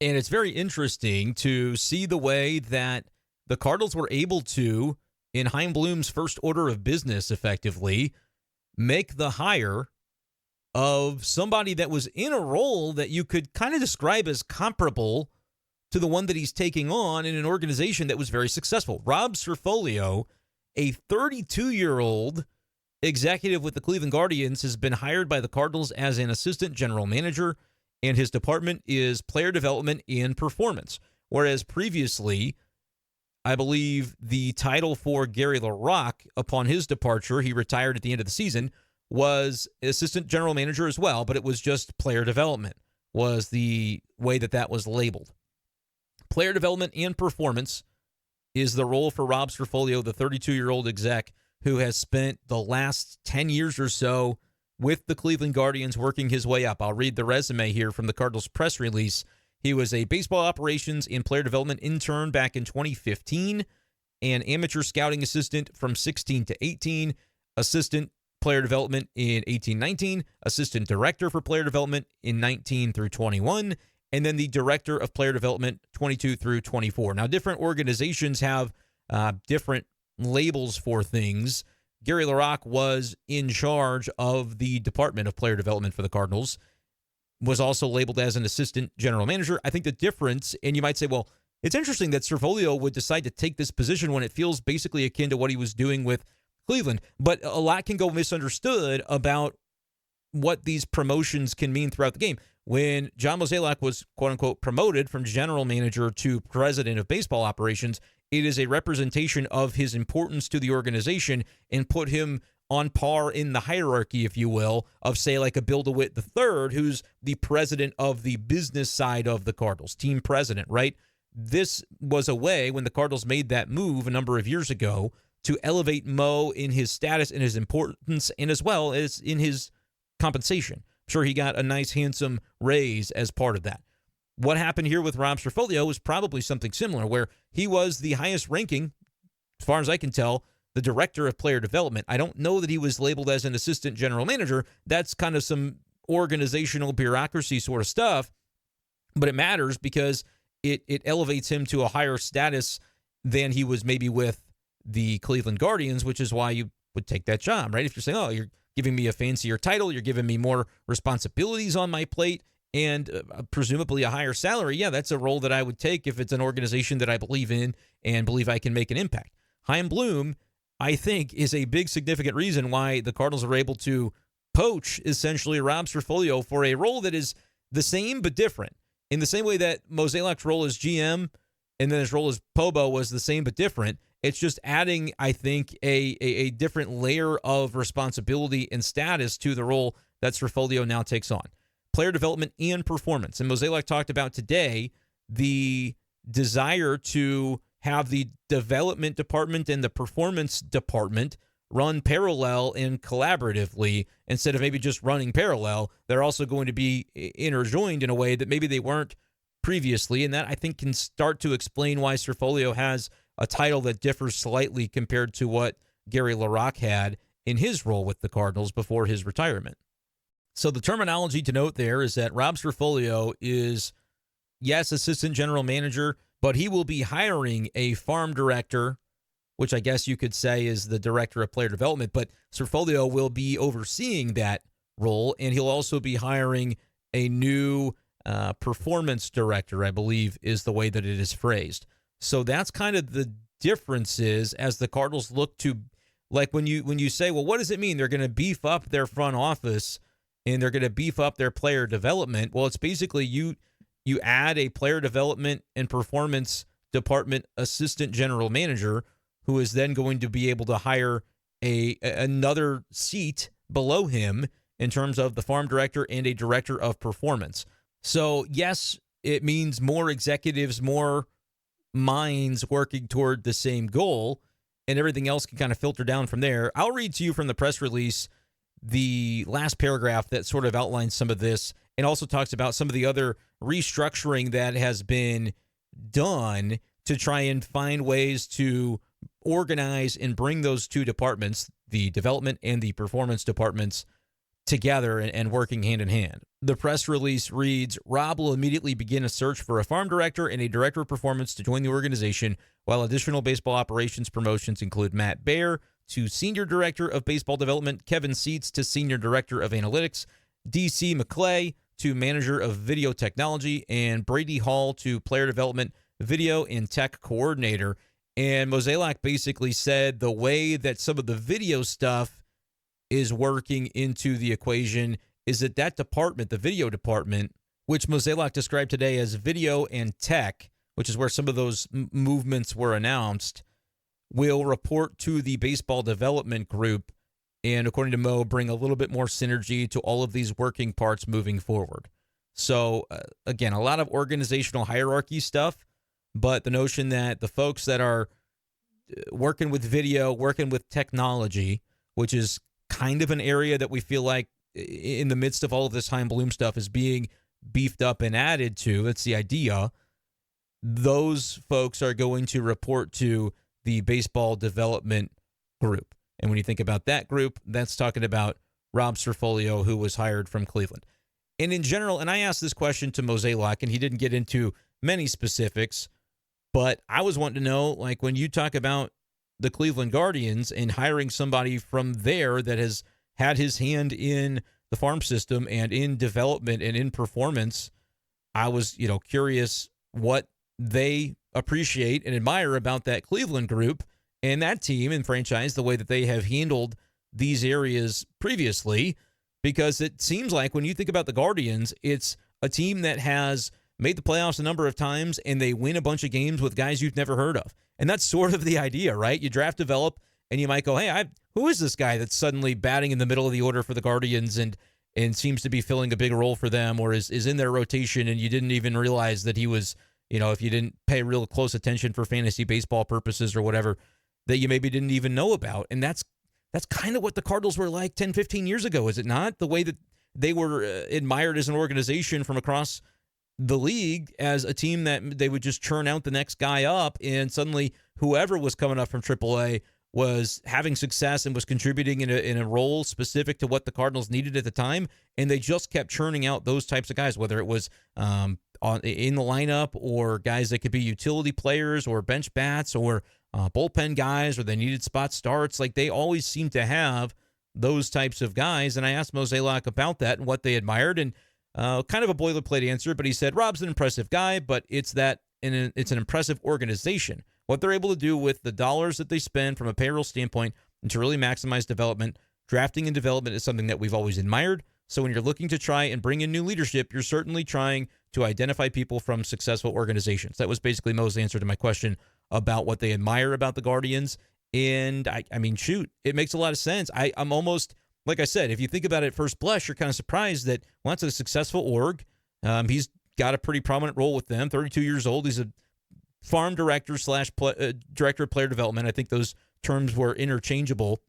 And it's very interesting to see the way that the Cardinals were able to, in Chaim Bloom's first order of business, effectively, make the hire of somebody that was in a role that you could kind of describe as comparable to the one that he's taking on in an organization that was very successful. Rob Surfolio, a 32-year-old executive with the Cleveland Guardians, has been hired by the Cardinals as an assistant general manager, and his department is player development and performance. Whereas previously, I believe the title for Gary LaRocque, upon his departure, he retired at the end of the season, was assistant general manager as well, but it was just player development was the way that was labeled. Player development and performance is the role for Rob Surfolio, the 32-year-old exec who has spent the last 10 years or so with the Cleveland Guardians working his way up. I'll read the resume here from the Cardinals press release. He was a baseball operations and player development intern back in 2015, an amateur scouting assistant from 16 to 18, assistant player development in 18-19, assistant director for player development in 19 through 21, and then the director of player development 22 through 24. Now, different organizations have different labels for things. Gary LaRocque was in charge of the department of player development for the Cardinals, was also labeled as an assistant general manager. I think the difference, and you might say, well, it's interesting that Surfolio would decide to take this position when it feels basically akin to what he was doing with Cleveland, but a lot can go misunderstood about what these promotions can mean throughout the game. When John Mozeliak was, quote-unquote, promoted from general manager to president of baseball operations, it is a representation of his importance to the organization and put him on par in the hierarchy, if you will, of, say, like a Bill DeWitt III, who's the president of the business side of the Cardinals, team president, right? This was a way, when the Cardinals made that move a number of years ago, to elevate Mo in his status and his importance, and as well as in his compensation. I'm sure he got a nice, handsome raise as part of that. What happened here with Rob Surfolio was probably something similar, where he was the highest ranking, as far as I can tell, the director of player development. I don't know that he was labeled as an assistant general manager. That's kind of some organizational bureaucracy sort of stuff, but it matters because it elevates him to a higher status than he was maybe with the Cleveland Guardians, which is why you would take that job, right? If you're saying, oh, you're giving me a fancier title, you're giving me more responsibilities on my plate, and presumably a higher salary, yeah, that's a role that I would take if it's an organization that I believe in and believe I can make an impact. Chaim Bloom, I think, is a big significant reason why the Cardinals are able to poach essentially Rob Surfolio for a role that is the same but different. In the same way that Mozeliak's role as GM and then his role as Pobo was the same but different, it's just adding, I think, a different layer of responsibility and status to the role that Surfolio now takes on. Player development and performance. And Mozeliak talked about today the desire to have the development department and the performance department run parallel and collaboratively instead of maybe just running parallel. They're also going to be interjoined in a way that maybe they weren't previously, and that, I think, can start to explain why Surfolio has a title that differs slightly compared to what Gary LaRocque had in his role with the Cardinals before his retirement. So the terminology to note there is that Rob Surfolio is, yes, assistant general manager, but he will be hiring a farm director, which I guess you could say is the director of player development, but Surfolio will be overseeing that role, and he'll also be hiring a new performance director, I believe is the way that it is phrased. So that's kind of the differences as the Cardinals look to, like when you say, well, what does it mean? They're going to beef up their front office and they're going to beef up their player development. Well, it's basically you add a player development and performance department assistant general manager who is then going to be able to hire another seat below him in terms of the farm director and a director of performance. So, yes, it means more executives, more minds working toward the same goal, and everything else can kind of filter down from there. I'll read to you from the press release the last paragraph that sort of outlines some of this and also talks about some of the other restructuring that has been done to try and find ways to organize and bring those two departments, the development and the performance departments, together and working hand in hand. The press release reads, Rob will immediately begin a search for a farm director and a director of performance to join the organization, while additional baseball operations promotions include Matt Baer to senior director of baseball development, Kevin Seitz to senior director of analytics, DC McClay to manager of video technology, and Brady Hall to player development, video and tech coordinator. And Mozeliak basically said the way that some of the video stuff is working into the equation is that department, the video department, which Mozeliak described today as video and tech, which is where some of those movements were announced, will report to the baseball development group and, according to Mo, bring a little bit more synergy to all of these working parts moving forward. So, again, a lot of organizational hierarchy stuff, but the notion that the folks that are working with video, working with technology, which is kind of an area that we feel like in the midst of all of this Heim Bloom stuff is being beefed up and added to, that's the idea, those folks are going to report to the baseball development group. And when you think about that group, that's talking about Rob Surfolio, who was hired from Cleveland. And in general, and I asked this question to Mozeliak, and he didn't get into many specifics, but I was wanting to know, like, when you talk about the Cleveland Guardians and hiring somebody from there that has had his hand in the farm system and in development and in performance, I was, curious what they appreciate and admire about that Cleveland group and that team and franchise, the way that they have handled these areas previously, because it seems like when you think about the Guardians, it's a team that has made the playoffs a number of times and they win a bunch of games with guys you've never heard of. And that's sort of the idea, right? You draft, develop, and you might go, hey, who is this guy that's suddenly batting in the middle of the order for the Guardians and seems to be filling a big role for them, or is in their rotation and you didn't even realize that he was, if you didn't pay real close attention for fantasy baseball purposes or whatever, that you maybe didn't even know about. And that's kind of what the Cardinals were like 10, 15 years ago, is it not? The way that they were admired as an organization from across the league as a team that they would just churn out the next guy up, and suddenly whoever was coming up from AAA was having success and was contributing in a role specific to what the Cardinals needed at the time, and they just kept churning out those types of guys, whether it was in the lineup or guys that could be utility players or bench bats or bullpen guys, or they needed spot starts. Like, they always seemed to have those types of guys, and I asked Mozeliak about that and what they admired, and kind of a boilerplate answer, but he said Rob's an impressive guy, but it's an impressive organization. What they're able to do with the dollars that they spend from a payroll standpoint and to really maximize development, drafting and development is something that we've always admired. So when you're looking to try and bring in new leadership, you're certainly trying to identify people from successful organizations. That was basically Mo's answer to my question about what they admire about the Guardians. And I mean, shoot, it makes a lot of sense. I'm almost, like I said, if you think about it at first blush, you're kind of surprised that, well, that's a successful org. He's got a pretty prominent role with them, 32 years old. He's a farm director / director of player development. I think those terms were interchangeable.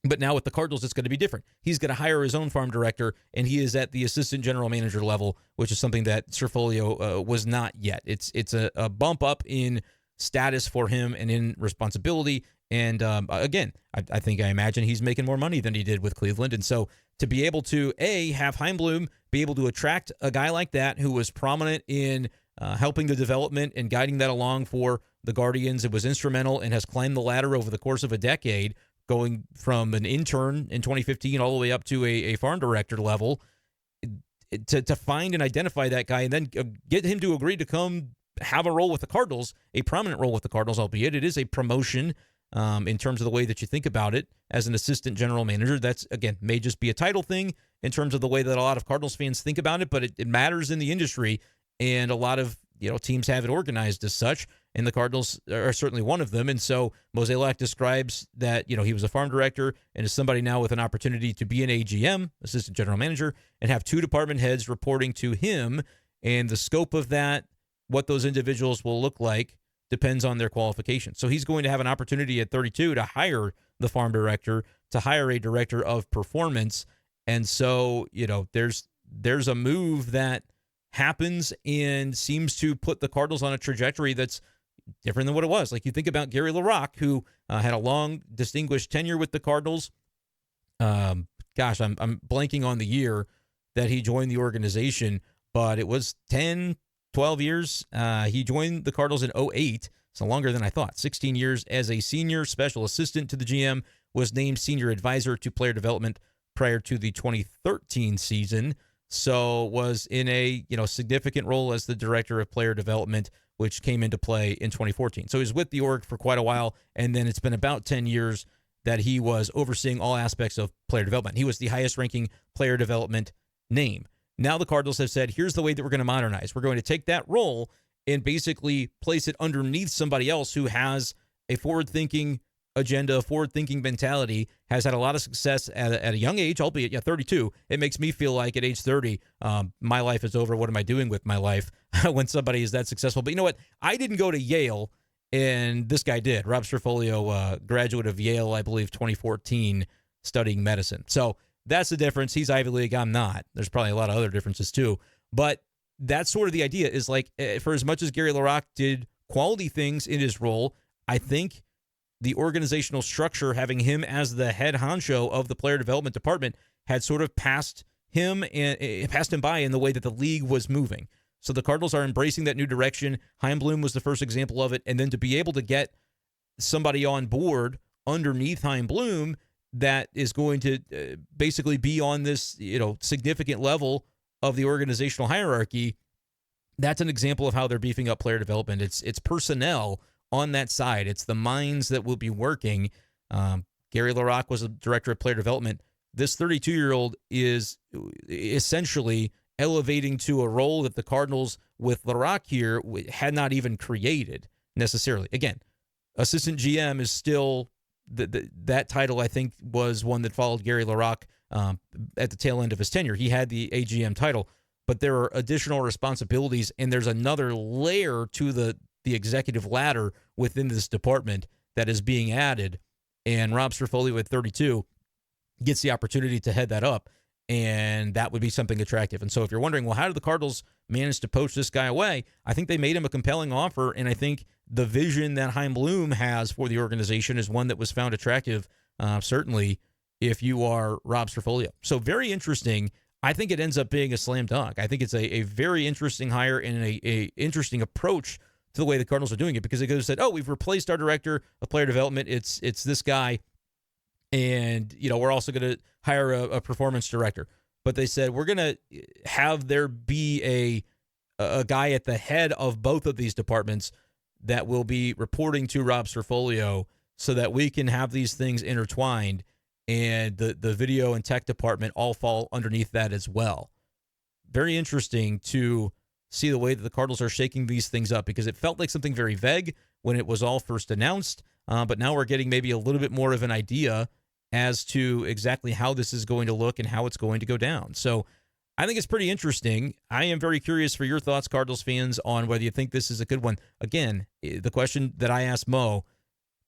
But now with the Cardinals, it's going to be different. He's going to hire his own farm director, and he is at the assistant general manager level, which is something that Surfolio was not yet. It's a bump up in status for him and in responsibility. And again, I imagine he's making more money than he did with Cleveland. And so to be able to, have Heim Bloom be able to attract a guy like that who was prominent in helping the development and guiding that along for the Guardians, it was instrumental and has climbed the ladder over the course of a decade, going from an intern in 2015 all the way up to a farm director level, to find and identify that guy and then get him to agree to come have a role with the Cardinals, a prominent role with the Cardinals, albeit it is a promotion in terms of the way that you think about it as an assistant general manager. That's, again, may just be a title thing in terms of the way that a lot of Cardinals fans think about it, but it matters in the industry, and a lot of teams have it organized as such, and the Cardinals are certainly one of them. And so Mozeliak describes that he was a farm director and is somebody now with an opportunity to be an AGM, assistant general manager, and have two department heads reporting to him, and the scope of that, what those individuals will look like, depends on their qualifications. So he's going to have an opportunity at 32 to hire the farm director, to hire a director of performance. And so, there's a move that happens and seems to put the Cardinals on a trajectory that's different than what it was. Like, you think about Gary LaRocque, who had a long, distinguished tenure with the Cardinals, gosh, I'm blanking on the year that he joined the organization, but it was 10, 12 years. He joined the Cardinals in 2008, so longer than I thought. 16 years as a senior special assistant to the GM, was named senior advisor to player development prior to the 2013 season. So was in a significant role as the director of player development, which came into play in 2014. So he was with the org for quite a while, and then it's been about 10 years that he was overseeing all aspects of player development. He was the highest-ranking player development name. Now the Cardinals have said, here's the way that we're going to modernize. We're going to take that role and basically place it underneath somebody else who has a forward-thinking agenda, forward-thinking mentality, has had a lot of success at a young age, albeit 32. It makes me feel like at age 30, my life is over. What am I doing with my life when somebody is that successful? But you know what? I didn't go to Yale, and this guy did. Rob Surfolio, graduate of Yale, I believe, 2014, studying medicine. So that's the difference. He's Ivy League. I'm not. There's probably a lot of other differences too. But that's sort of the idea, is like, for as much as Gary LaRocque did quality things in his role, I think the organizational structure, having him as the head honcho of the player development department, had sort of passed him by in the way that the league was moving. So the Cardinals are embracing that new direction. Chaim Bloom was the first example of it. And then to be able to get somebody on board underneath Chaim Bloom that is going to basically be on this, significant level of the organizational hierarchy, that's an example of how they're beefing up player development. It's personnel on that side. It's the minds that will be working. Gary LaRocque was a director of player development. This 32-year-old is essentially elevating to a role that the Cardinals with LaRocque here had not even created necessarily. Again, assistant GM is still that title, I think, was one that followed Gary LaRocque at the tail end of his tenure. He had the AGM title, but there are additional responsibilities, and there's another layer to the executive ladder within this department that is being added. And Rob Surfolio at 32 gets the opportunity to head that up, and that would be something attractive. And so if you're wondering, well, how did the Cardinals manage to poach this guy away? I think they made him a compelling offer, and I think the vision that Chaim Bloom has for the organization is one that was found attractive, certainly if you are Rob Surfolio. So very interesting. I think it ends up being a slam dunk. I think it's a very interesting hire and a interesting approach to the way the Cardinals are doing it, because they could have said, oh, we've replaced our director of player development. It's this guy, and we're also going to hire a performance director. But they said, we're going to have there be a guy at the head of both of these departments that will be reporting to Rob Surfolio, so that we can have these things intertwined, and the video and tech department all fall underneath that as well. Very interesting to see the way that the Cardinals are shaking these things up, because it felt like something very vague when it was all first announced, but now we're getting maybe a little bit more of an idea as to exactly how this is going to look and how it's going to go down. So I think it's pretty interesting. I am very curious for your thoughts, Cardinals fans, on whether you think this is a good one. Again, the question that I asked Mo,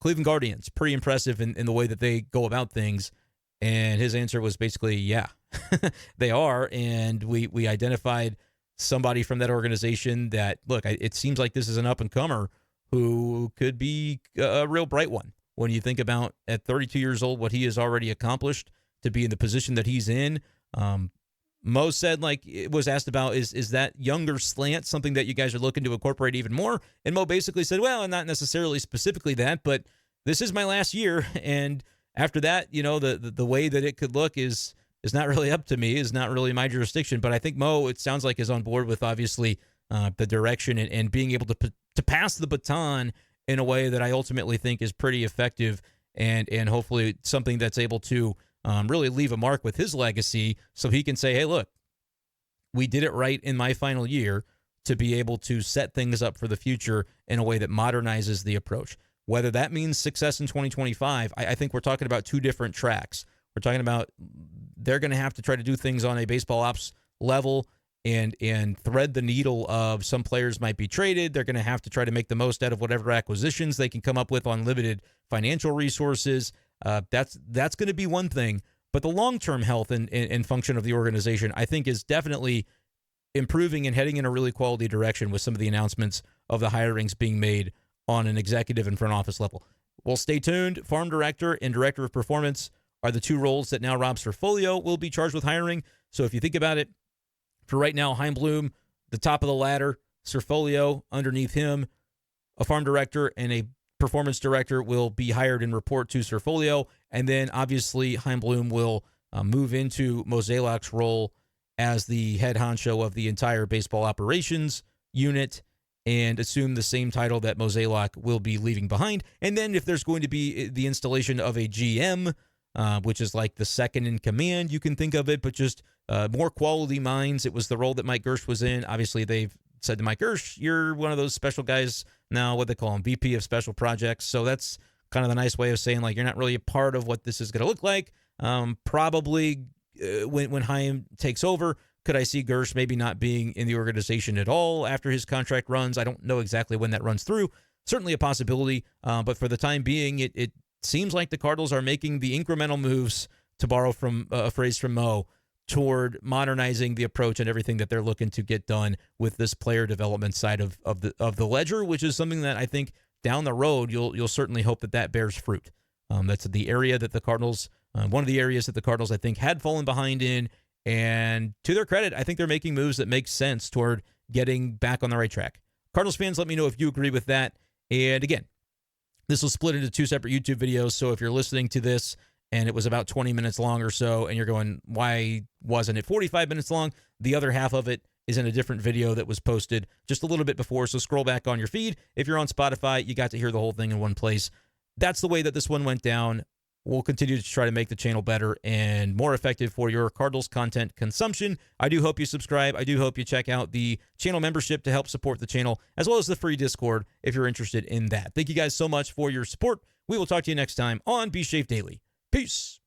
Cleveland Guardians, pretty impressive in the way that they go about things, and his answer was basically, yeah, they are, and we identified somebody from that organization that, look, it seems like this is an up-and-comer who could be a real bright one. When you think about, at 32 years old, what he has already accomplished to be in the position that he's in. Mo said, it was asked about, is that younger slant something that you guys are looking to incorporate even more? And Mo basically said, well, not necessarily specifically that, but this is my last year, and after that, the way that it could look is not really up to me, is not really my jurisdiction. But I think Mo, it sounds like, is on board with, obviously, the direction and being able to pass the baton in a way that I ultimately think is pretty effective, and hopefully something that's able to really leave a mark with his legacy, so he can say, hey, look, we did it right in my final year, to be able to set things up for the future in a way that modernizes the approach. Whether that means success in 2025, I think we're talking about two different tracks. We're talking about they're going to have to try to do things on a baseball ops level and thread the needle of some players might be traded. They're going to have to try to make the most out of whatever acquisitions they can come up with on limited financial resources. That's going to be one thing. But the long-term health and function of the organization, I think, is definitely improving and heading in a really quality direction with some of the announcements of the hirings being made on an executive and front office level. Well, stay tuned. Farm director and director of performance are the two roles that now Rob Surfolio will be charged with hiring. So if you think about it, for right now, Heimblum, the top of the ladder, Surfolio underneath him, a farm director and a performance director will be hired and report to Surfolio. And then obviously Heimblum will move into Mozeliak's role as the head honcho of the entire baseball operations unit and assume the same title that Mozeliak will be leaving behind. And then if there's going to be the installation of a GM, which is like the second in command, you can think of it, but just more quality minds. It was the role that Mike Gersh was in. Obviously, they've said to Mike Gersh, you're one of those special guys now, what they call him, VP of Special Projects. So that's kind of the nice way of saying, like, you're not really a part of what this is going to look like. Probably when Heim takes over, could I see Gersh maybe not being in the organization at all after his contract runs? I don't know exactly when that runs through. Certainly a possibility, but for the time being, it seems like the Cardinals are making the incremental moves, to borrow from a phrase from Mo, toward modernizing the approach and everything that they're looking to get done with this player development side of the ledger, which is something that I think down the road you'll certainly hope that bears fruit. That's the area that the Cardinals, one of the areas that the Cardinals I think had fallen behind in, and to their credit, I think they're making moves that make sense toward getting back on the right track. Cardinals fans, let me know if you agree with that. And again, this will split into two separate YouTube videos, so if you're listening to this and it was about 20 minutes long or so, and you're going, why wasn't it 45 minutes long? The other half of it is in a different video that was posted just a little bit before, so scroll back on your feed. If you're on Spotify, you got to hear the whole thing in one place. That's the way that this one went down. We'll continue to try to make the channel better and more effective for your Cardinals content consumption. I do hope you subscribe. I do hope you check out the channel membership to help support the channel, as well as the free Discord if you're interested in that. Thank you guys so much for your support. We will talk to you next time on B-Schaeff Daily. Peace.